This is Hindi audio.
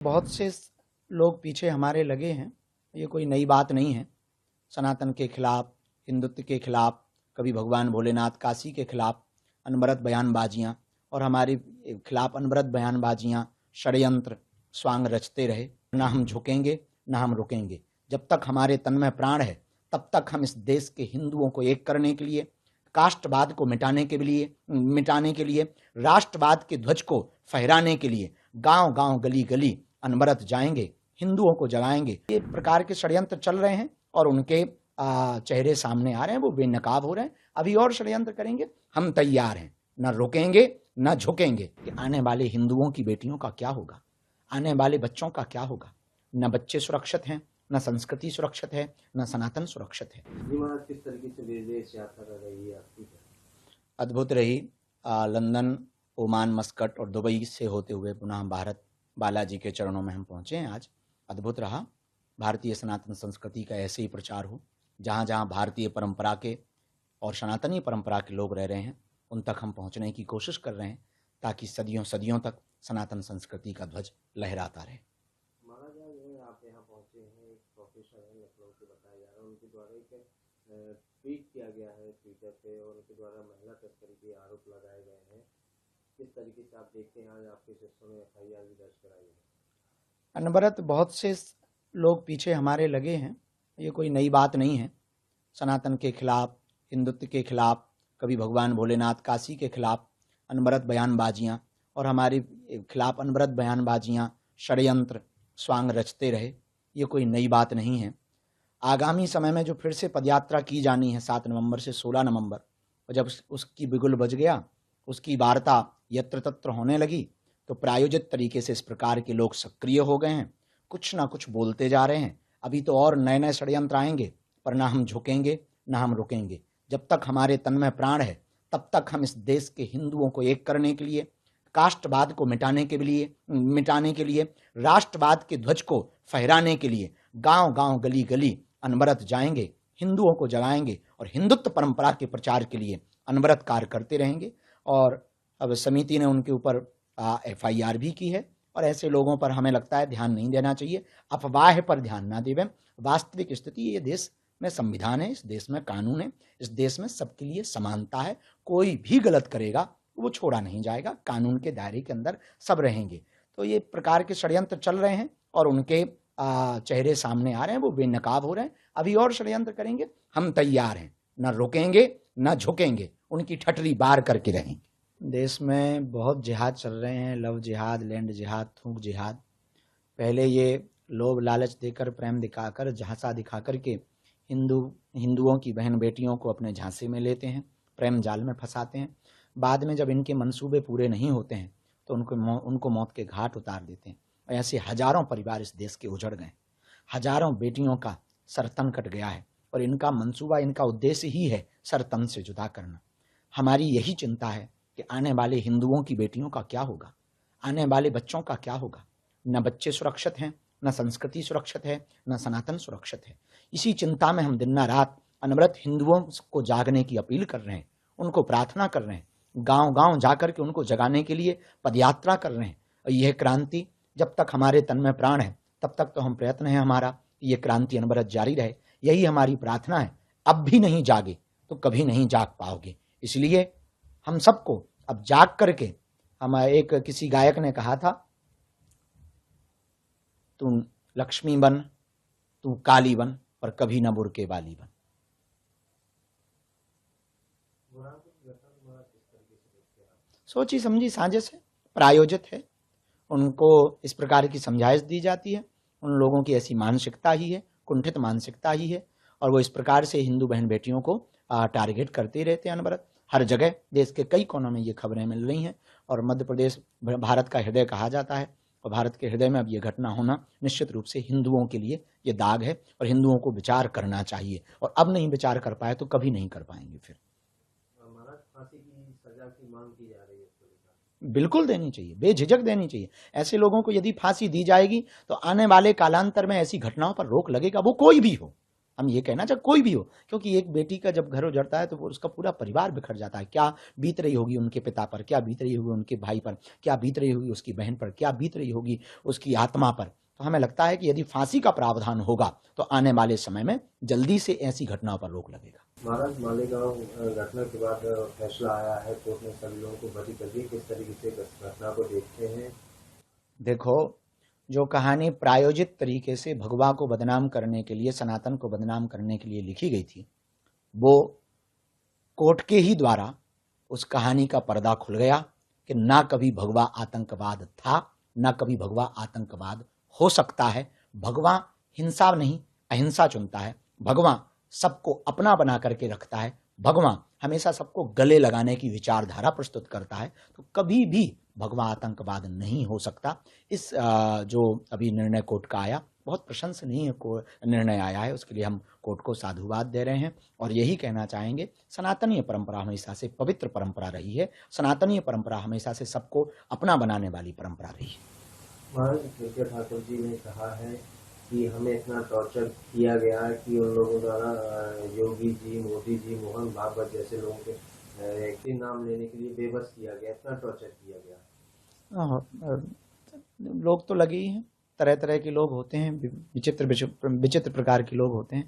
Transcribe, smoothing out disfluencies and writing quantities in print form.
बहुत से लोग पीछे हमारे लगे हैं। ये कोई नई बात नहीं है। सनातन के खिलाफ, हिंदुत्व के खिलाफ, कभी भगवान भोलेनाथ काशी के खिलाफ अनवरत बयानबाजियां और हमारे खिलाफ अनवरत बयानबाजियां, षड्यंत्र स्वांग रचते रहे। ना हम झुकेंगे, ना हम रुकेंगे। जब तक हमारे तन में प्राण है तब तक हम इस देश के हिंदुओं को एक करने के लिए, काष्ठवाद को मिटाने के लिए, राष्ट्रवाद के ध्वज को फहराने के लिए गांव गांव, गली गली अनवरत जाएंगे, हिंदुओं को जगाएंगे। ये प्रकार के षड्यंत्र चल रहे हैं और उनके चेहरे सामने आ रहे हैं, वो बेनकाब हो रहे हैं। अभी और षड्यंत्र करेंगे, हम तैयार हैं, न रुकेंगे न झुकेंगे। कि आने वाले हिंदुओं की बेटियों का क्या होगा, आने वाले बच्चों का क्या होगा। न बच्चे सुरक्षित हैं, न संस्कृति सुरक्षित है, न सनातन सुरक्षित है। किस तरीके से विदेश यात्रा कर रही है आपकी? अद्भुत रही। लंदन, ओमान, मस्कट और दुबई से होते हुए पुनः भारत बालाजी के चरणों में हम पहुँचे हैं आज। अद्भुत रहा। भारतीय सनातन संस्कृति का ऐसे ही प्रचार हो। जहाँ जहाँ भारतीय परंपरा के और सनातनी परंपरा के लोग रह रहे हैं उन तक हम पहुँचने की कोशिश कर रहे हैं, ताकि सदियों सदियों तक सनातन संस्कृति का ध्वज लहराता रहे। महाराज, आप यहाँ पहुँचे हैं, एक प्रोफेसर है लखनऊ से बताया जा रहा है, उनके द्वारा एक ट्वीट किया गया है ट्विटर पे और उनके द्वारा महिला तस्करी के आरोप लगाए गए हैं। किस तरीके से आप देखते हैं? आज आपके शिष्यों ने FIR भी दर्ज कराई है। अनवरत बहुत से लोग पीछे हमारे लगे हैं। ये कोई नई बात नहीं है। सनातन के खिलाफ, हिंदुत्व के खिलाफ, कभी भगवान भोलेनाथ काशी के खिलाफ अनवरत बयानबाजियां और हमारे खिलाफ अनवरत बयानबाजियां, षड्यंत्र स्वांग रचते रहे। ये कोई नई बात नहीं है। आगामी समय में जो फिर से पदयात्रा की जानी है 7 नवंबर से 16 नवंबर, और जब उसकी बिगुल बज गया, उसकी वार्ता यत्र तत्र होने लगी, तो प्रायोजित तरीके से इस प्रकार के लोग सक्रिय हो गए हैं, कुछ ना कुछ बोलते जा रहे हैं। अभी तो और नए नए षड्यंत्र आएंगे, पर ना हम झुकेंगे ना हम रुकेंगे। जब तक हमारे तन में प्राण है तब तक हम इस देश के हिंदुओं को एक करने के लिए, काष्ठवाद को मिटाने के लिए, राष्ट्रवाद के ध्वज को फहराने के लिए गांव गांव, गली गली अनवरत जाएंगे, हिंदुओं को जगाएंगे और हिंदुत्व परंपरा के प्रचार के लिए अनवरत कार्य करते रहेंगे। और अब समिति ने उनके ऊपर FIR भी की है और ऐसे लोगों पर हमें लगता है ध्यान नहीं देना चाहिए। अफवाह पर ध्यान ना देवें। वास्तविक स्थिति, ये देश में संविधान है, इस देश में कानून है, इस देश में सबके लिए समानता है। कोई भी गलत करेगा वो छोड़ा नहीं जाएगा, कानून के दायरे के अंदर सब रहेंगे। तो ये प्रकार के षड्यंत्र चल रहे हैं और उनके चेहरे सामने आ रहे हैं, वो बेनकाब हो रहे हैं। अभी और षड्यंत्र करेंगे, हम तैयार हैं, न रुकेंगे न झुकेंगे, उनकी ठठरी बार करके रहेंगे। देश में बहुत जिहाद चल रहे हैं, लव जिहाद, लैंड जिहाद, थूक जिहाद। पहले ये लोभ लालच देकर, प्रेम दिखाकर, झांसा दिखाकर के हिंदुओं की बहन बेटियों को अपने झांसे में लेते हैं, प्रेम जाल में फंसाते हैं। बाद में जब इनके मंसूबे पूरे नहीं होते हैं तो उनको मौत के घाट उतार देते हैं। और ऐसे हजारों परिवार इस देश के उजड़ गए, हजारों बेटियों का सर तन कट गया है और इनका मंसूबा, इनका उद्देश्य ही है सर तन से जुदा करना। हमारी यही चिंता है कि आने वाले हिंदुओं की बेटियों का क्या होगा, आने वाले बच्चों का क्या होगा। न बच्चे सुरक्षित हैं, न संस्कृति सुरक्षित है, न सनातन सुरक्षित है। इसी चिंता में हम दिन रात अनवरत हिंदुओं को जागने की अपील कर रहे हैं, उनको प्रार्थना कर रहे हैं, गांव गांव जाकर के उनको जगाने के लिए पदयात्रा कर रहे हैं। और यह क्रांति जब तक हमारे तन में प्राण है तब तक तो हम प्रयत्न है हमारा, ये क्रांति अनवरत जारी रहे। यही हमारी प्रार्थना है। अब भी नहीं जागे तो कभी नहीं जाग पाओगे। इसलिए हम सबको अब जाग करके, हम एक किसी गायक ने कहा था, तू लक्ष्मी बन, तू काली बन, पर कभी न बुरके वाली बन। सोची समझी साजिश है, प्रायोजित है। उनको इस प्रकार की समझाइश दी जाती है। उन लोगों की ऐसी मानसिकता ही है, कुंठित मानसिकता ही है, और वो इस प्रकार से हिंदू बहन बेटियों को टारगेट करते रहते हैं अनवरत। हर जगह देश के कई कोनों में ये खबरें मिल रही हैं। और मध्य प्रदेश भारत का हृदय कहा जाता है, और भारत के हृदय में अब ये घटना होना निश्चित रूप से हिंदुओं के लिए ये दाग है और हिंदुओं को विचार करना चाहिए। और अब नहीं विचार कर पाए तो कभी नहीं कर पाएंगे। फिर फांसी की सजा की मांग की जा रही है, बिल्कुल देनी चाहिए, बेझिझक देनी चाहिए। ऐसे लोगों को यदि फांसी दी जाएगी तो आने वाले कालांतर में ऐसी घटनाओं पर रोक लगेगा, वो कोई भी हो। हम ये कहना चाहे कोई भी हो, क्योंकि एक बेटी का जब घर उजड़ता है तो वो उसका पूरा परिवार बिखर जाता है। क्या बीत रही होगी उनके पिता पर, क्या बीत रही होगी उनके भाई पर, क्या बीत रही होगी उसकी बहन पर, क्या बीत रही होगी उसकी आत्मा पर। तो हमें लगता है कि यदि फांसी का प्रावधान होगा तो आने वाले समय में जल्दी से ऐसी घटनाओं पर रोक लगेगा। महाराज, मालेगांव घटना के बाद फैसला आया है, कोर्ट ने सभी लोगों को बरी कर दी। किस तरीके से इस घटना को देखते हैं? देखो, जो कहानी प्रायोजित तरीके से भगवा को बदनाम करने के लिए, सनातन को बदनाम करने के लिए लिखी गई थी, वो कोर्ट के ही द्वारा उस कहानी का पर्दा खुल गया कि ना कभी भगवा आतंकवाद था, ना कभी भगवा आतंकवाद हो सकता है। भगवा हिंसा नहीं, अहिंसा चुनता है। भगवा सबको अपना बना करके रखता है। भगवा हमेशा सबको गले लगाने की विचारधारा प्रस्तुत करता है। तो कभी भी भगवा आतंकवाद नहीं हो सकता। इस जो अभी निर्णय कोर्ट का आया, बहुत प्रशंसनीय निर्णय आया है, उसके लिए हम कोर्ट को साधुवाद दे रहे हैं और यही कहना चाहेंगे, सनातनीय परंपरा हमेशा से पवित्र परंपरा रही है। सनातनीय परंपरा हमेशा से सबको अपना बनाने वाली परंपरा रही है। महाराज, विजय ठाकुर जी ने कहा है कि हमें इतना टॉर्चर किया गया है कि उन लोगों द्वारा योगी जी, मोदी जी, मोहन भागवत जैसे लोगों के नाम लेने के लिए बेबस किया गया, इतना टॉर्चर किया गया। लोग तो लगे ही हैं, तरह तरह के लोग होते हैं, विचित्र विचित्र प्रकार के लोग होते हैं।